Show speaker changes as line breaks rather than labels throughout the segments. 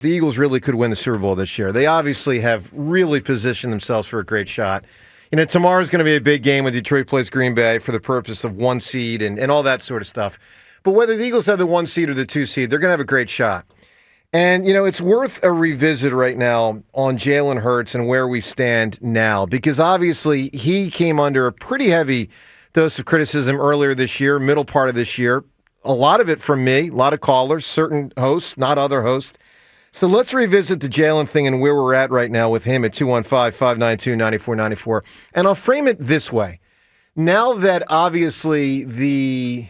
The Eagles really could win the Super Bowl this year. They obviously have really positioned themselves for a great shot. Tomorrow's going to be a big game when Detroit plays Green Bay for the purpose of 1 seed and all that sort of stuff. But whether the Eagles have the 1 seed or the 2 seed, they're going to have a great shot. And, it's worth a revisit right now on Jalen Hurts and where we stand now, because obviously he came under a pretty heavy dose of criticism earlier this year, middle part of this year. A lot of it from me, a lot of callers, certain hosts, not other hosts. So let's revisit the Jalen thing and where we're at right now with him at 215-592-9494. And I'll frame it this way. Now that obviously I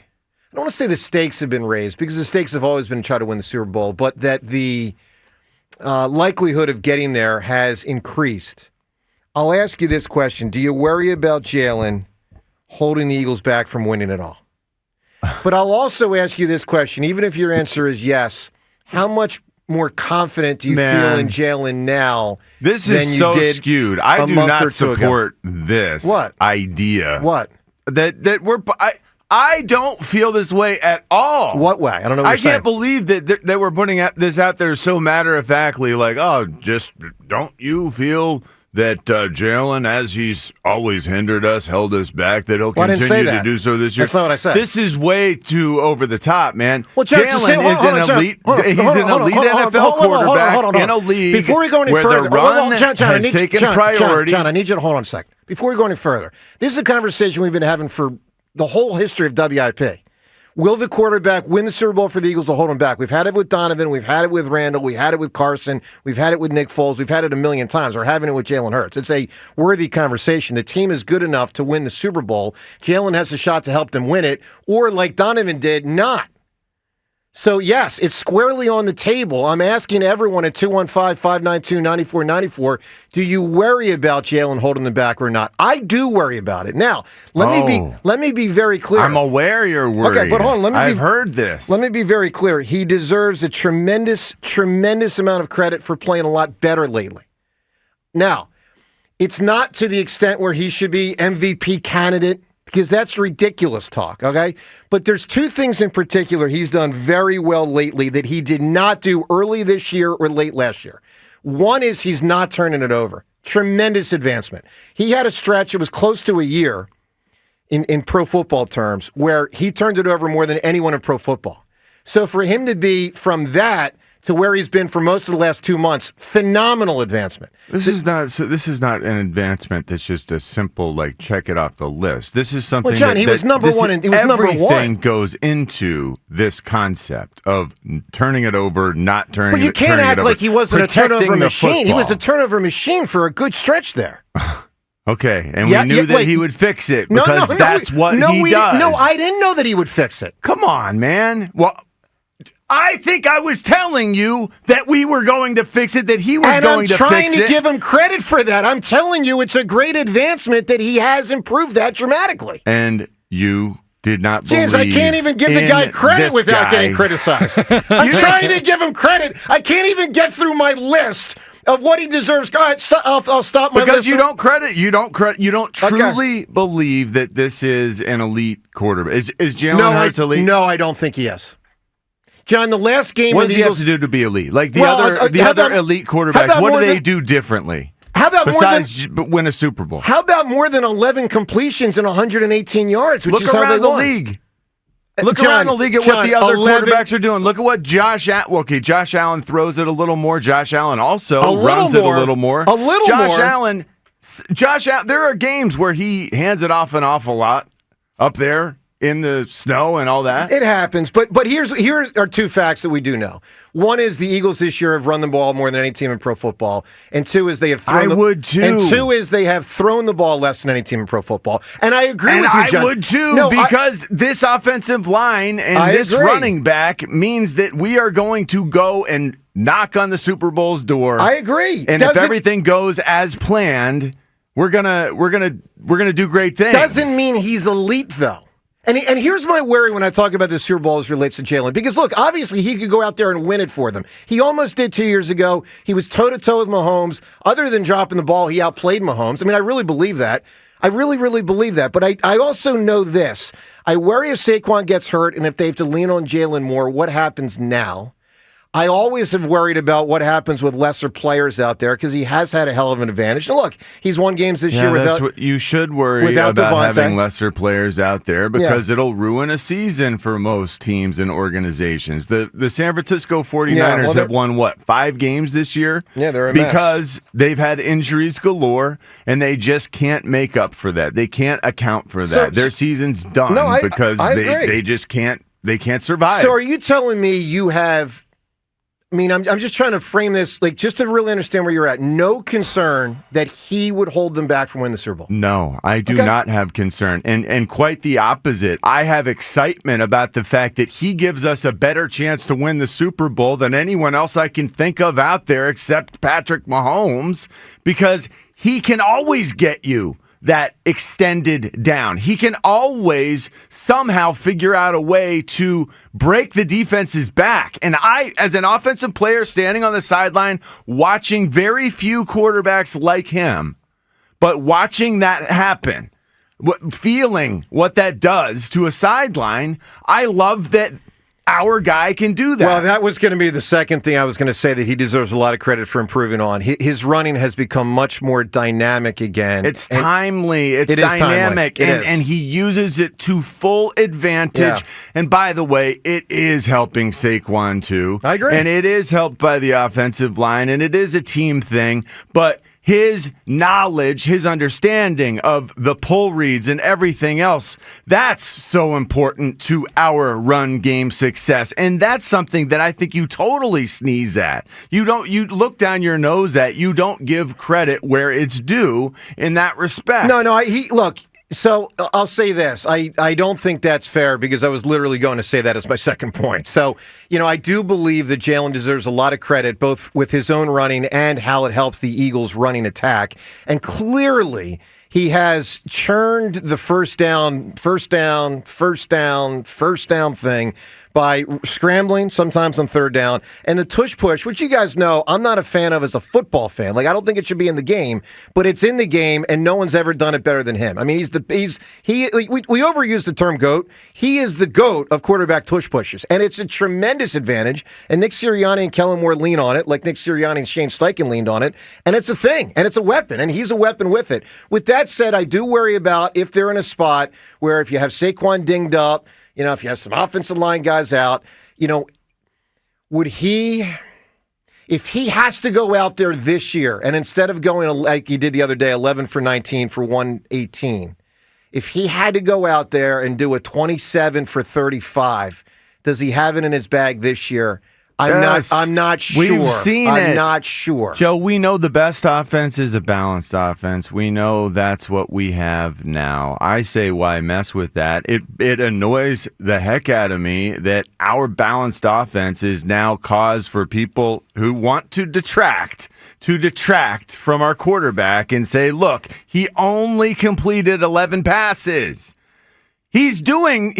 don't want to say the stakes have been raised, because the stakes have always been to try to win the Super Bowl, but that the likelihood of getting there has increased. I'll ask you this question. Do you worry about Jalen holding the Eagles back from winning it all? But I'll also ask you this question, even if your answer is yes, how much more confident do you feel in Jalen now
this
than
is
you
so
did
skewed. I do not support this idea.
What?
That we're... I don't feel this way at all.
What way? I don't know what
I
you're saying.
can't believe that we're putting this out there so matter-of-factly, like, just don't you feel that Jalen, as he's always hindered us, held us back, that he'll continue to do so this year?
That's not what I said.
This is way too over the top, man.
Well, John,
Jalen is an elite NFL quarterback in a league where the run has taken priority.
John, I need you to hold on a second. Before we go any further, this is a conversation we've been having for the whole history of WIP. Will the quarterback win the Super Bowl for the Eagles to hold him back? We've had it with Donovan. We've had it with Randall. We had it with Carson. We've had it with Nick Foles. We've had it a million times. We're having it with Jalen Hurts. It's a worthy conversation. The team is good enough to win the Super Bowl. Jalen has a shot to help them win it, or like Donovan did, not. So, yes, it's squarely on the table. I'm asking everyone at 215-592-9494, do you worry about Jalen holding them back or not? I do worry about it. Now, let me be very clear.
I'm aware you're worried.
Okay, but hold on. I've
heard this.
Let me be very clear. He deserves a tremendous, tremendous amount of credit for playing a lot better lately. Now, it's not to the extent where he should be MVP candidate, because that's ridiculous talk, okay? But there's two things in particular he's done very well lately that he did not do early this year or late last year. One is he's not turning it over. Tremendous advancement. He had a stretch, it was close to a year in pro football terms, where he turned it over more than anyone in pro football. So for him to be from that to where he's been for most of the last 2 months, phenomenal advancement.
This is not an advancement that's just a simple, check it off the list. This is something
John, he was number one.
Everything goes into this concept of turning it over, not turning it over.
But you can't act like he wasn't a turnover machine. He was a turnover machine for a good stretch there.
Okay, and we knew that he would fix it because that's what he does.
No, I didn't know that he would fix it.
Come on, man. Well, I think I was telling you that we were going to fix it, that he was going to fix it.
And I'm trying to give him credit for that. I'm telling you it's a great advancement that he has improved that dramatically.
And you did not believe
James, I can't even give the guy credit without getting criticized. I'm trying to give him credit. I can't even get through my list of what he deserves. All right, I'll stop my list.
Because you don't truly believe that this is an elite quarterback. Is Jalen Hurts elite?
No, I don't think he is. John, the last game
what does he have to do to be elite? Like the other elite quarterbacks, what do they do differently?
How about
besides win a Super Bowl?
How about more than 11 completions and 118 yards, which
Look
is how they
around the
won?
league. Look around the league at what the other quarterbacks are doing. Look at what Josh Allen throws it a little more. Josh Allen also runs it a little more. Josh Allen, there are games where he hands it off an awful lot up there in the snow and all that.
It happens, but here are two facts that we do know. One is the Eagles this year have run the ball more than any team in pro football, and two is they have thrown
would too.
And two is they have thrown the ball less than any team in pro football. And I agree with you, John.
I would too, because this offensive line and this running back means that we are going to go and knock on the Super Bowl's door.
I agree.
And if everything goes as planned, we're gonna do great things.
Doesn't mean he's elite though. And here's my worry when I talk about the Super Bowl as relates to Jalen. Because, look, obviously he could go out there and win it for them. He almost did 2 years ago. He was toe-to-toe with Mahomes. Other than dropping the ball, he outplayed Mahomes. I mean, I really believe that. I really, really believe that. But I also know this. I worry if Saquon gets hurt and if they have to lean on Jalen more, what happens now? I always have worried about what happens with lesser players out there because he has had a hell of an advantage. And look, he's won games this year without.
What you should worry about having lesser players out there because it'll ruin a season for most teams and organizations. The San Francisco 49ers have won, 5 games this year?
Yeah, they're a
because they've had injuries galore, and they just can't make up for that. They can't account for that. Their season's done because they just can't. They can't survive.
So are you telling me you have... I'm just trying to frame this, just to really understand where you're at. No concern that he would hold them back from winning the Super Bowl.
No, I do not have concern. And quite the opposite. I have excitement about the fact that he gives us a better chance to win the Super Bowl than anyone else I can think of out there except Patrick Mahomes, because he can always get you that extended down. He can always somehow figure out a way to break the defense's back. And I, as an offensive player standing on the sideline, watching very few quarterbacks like him, but watching that happen, feeling what that does to a sideline, I love that our guy can do that.
Well, that was going to be the second thing I was going to say that he deserves a lot of credit for improving on. His running has become much more dynamic again.
It's timely. It's dynamic. And he uses it to full advantage. Yeah. And by the way, it is helping Saquon too.
I agree.
And it is helped by the offensive line, and it is a team thing. But his knowledge, his understanding of the pull reads and everything else, that's so important to our run game success. And that's something that I think you totally sneeze at. You look down your nose at, you don't give credit where it's due in that respect.
No, look. So I'll say this. I don't think that's fair because I was literally going to say that as my second point. So, I do believe that Jalen deserves a lot of credit, both with his own running and how it helps the Eagles' running attack. And clearly, he has churned the first down thing by scrambling, sometimes on third down, and the tush push, which you guys know I'm not a fan of as a football fan. I don't think it should be in the game, but it's in the game, and no one's ever done it better than him. We overuse the term GOAT. He is the GOAT of quarterback tush pushes, and it's a tremendous advantage. And Nick Sirianni and Kellen Moore lean on it, like Nick Sirianni and Shane Steichen leaned on it, and it's a thing, and it's a weapon, and he's a weapon with it. With that said, I do worry about if they're in a spot where if you have Saquon dinged up, if you have some offensive line guys out, would he, if he has to go out there this year and instead of going like he did the other day, 11 for 19 for 118, if he had to go out there and do a 27 for 35, does he have it in his bag this year? I'm not sure.
We've seen it.
I'm not sure.
Joe, we know the best offense is a balanced offense. We know that's what we have now. I say, why mess with that? It annoys the heck out of me that our balanced offense is now cause for people who want to detract from our quarterback and say, look, he only completed 11 passes. He's doing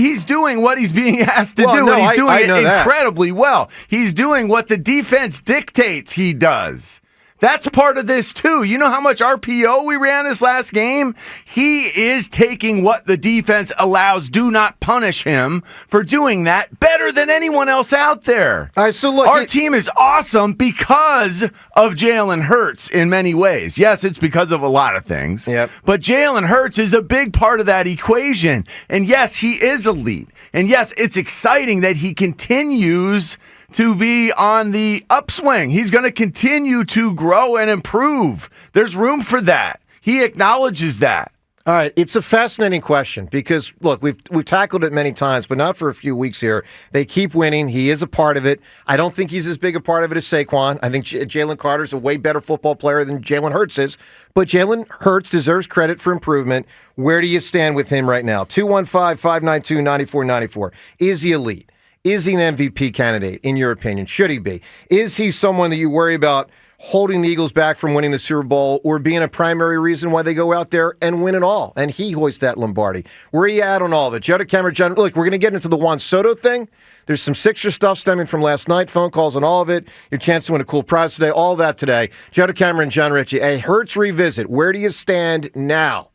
what he's being asked to do, and he's doing it incredibly well. He's doing what the defense dictates he does. That's part of this, too. You know how much RPO we ran this last game? He is taking what the defense allows. Do not punish him for doing that better than anyone else out there.
All right, so look,
our team is awesome because of Jalen Hurts in many ways. Yes, it's because of a lot of things.
Yep.
But Jalen Hurts is a big part of that equation. And yes, he is elite. And yes, it's exciting that he continues to be on the upswing. He's going to continue to grow and improve. There's room for that. He acknowledges that.
All right, it's a fascinating question because, look, we've tackled it many times, but not for a few weeks here. They keep winning. He is a part of it. I don't think he's as big a part of it as Saquon. I think Jalen Carter's a way better football player than Jalen Hurts is, but Jalen Hurts deserves credit for improvement. Where do you stand with him right now? 215-592-9494. Is he elite? Is he an MVP candidate, in your opinion? Should he be? Is he someone that you worry about holding the Eagles back from winning the Super Bowl or being a primary reason why they go out there and win it all? And he hoists that Lombardi. Where are you at on all of it? Joe DeCamara, John, look, we're going to get into the Juan Soto thing. There's some Sixer stuff stemming from last night, phone calls and all of it. Your chance to win a cool prize today, all that today. Joe DeCamara and John Ritchie. A Hurts revisit. Where do you stand now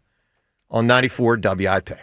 on 94 WIP?